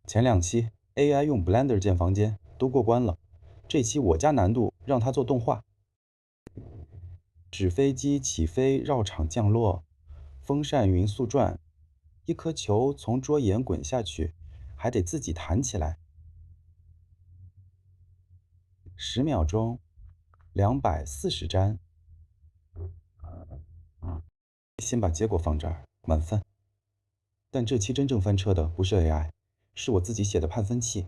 前2期 AI 用 Blender 建房间都过关了，这期我加难度让它做动画。纸飞机起飞绕场降落，风扇匀速转，一颗球从桌沿滚下去，还得自己弹起来。10秒钟，240帧。先把结果放这儿，满分。但这期真正翻车的不是 AI，是我自己写的判分器。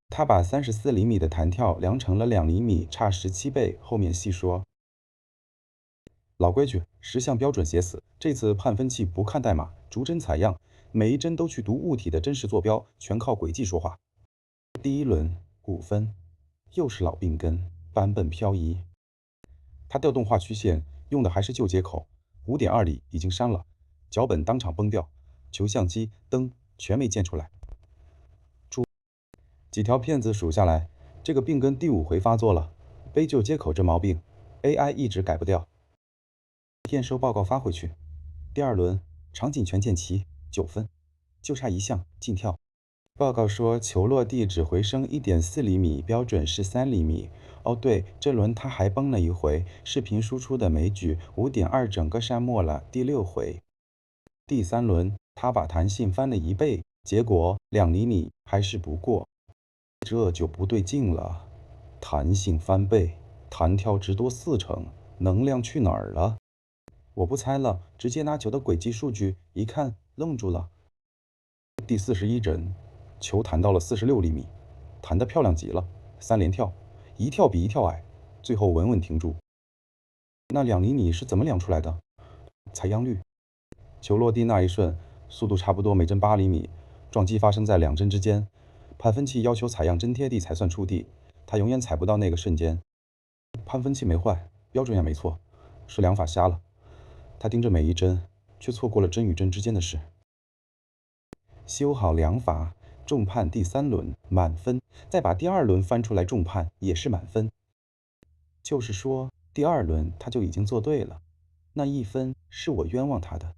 他把34厘米的弹跳量成了2厘米，差17倍。后面细说。老规矩，10项标准写死。这次判分器不看代码，逐帧采样，每一帧都去读物体的真实坐标，全靠轨迹说话。第1轮5分，又是老病根，版本漂移。他调动画曲线用的还是旧接口，5.2里已经删了，脚本当场崩掉，求相机、灯全没建出来。几条片子数下来，这个病根第5回发作了。背旧接口这毛病 ，AI 一直改不掉。验收报告发回去。第2轮场景全建齐，9分，就差1项近跳。报告说球落地只回升1.4厘米，标准是3厘米。哦对，这轮他还崩了一回，视频输出的枚举5.2整个删没了。第6回。第3轮他把弹性翻了1倍，结果2厘米还是不过。这就不对劲了，弹性翻倍，弹跳值多4成，能量去哪儿了？我不猜了，直接拿球的轨迹数据一看，愣住了。第41帧，球弹到了46厘米，弹得漂亮极了，3连跳，一跳比一跳矮，最后稳稳停住。那2厘米是怎么量出来的？采样率。球落地那一瞬，速度差不多每帧8厘米，撞击发生在2帧之间。判分器要求采样真贴地才算触地，它永远采不到那个瞬间。判分器没坏，标准也没错，是量法瞎了。他盯着每一帧，却错过了帧与帧之间的事。修好量法，重判第3轮满分，再把第2轮翻出来重判也是满分。就是说，第2轮他就已经做对了，那1分是我冤枉他的。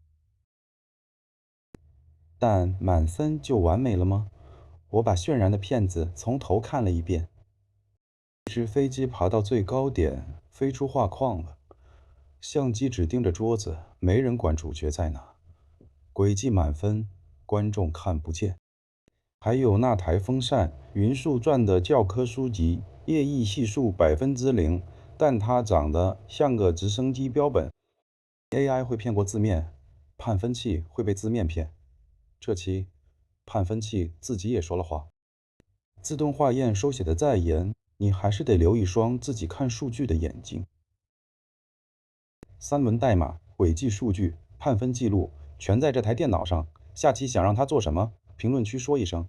但满分就完美了吗？我把渲染的片子从头看了一遍。纸飞机爬到最高点，飞出画框了。相机只盯着桌子，没人管主角在哪。轨迹满分，观众看不见。还有那台风扇，匀速转的教科书级，液液系数0%，但它长得像个直升机标本。AI 会骗过字面，判分器会被字面骗。这期判分器自己也说了话。自动化验收写的再严，你还是得留一双自己看数据的眼睛。3轮代码、轨迹数据、判分记录，全在这台电脑上。下期想让它做什么？评论区说一声。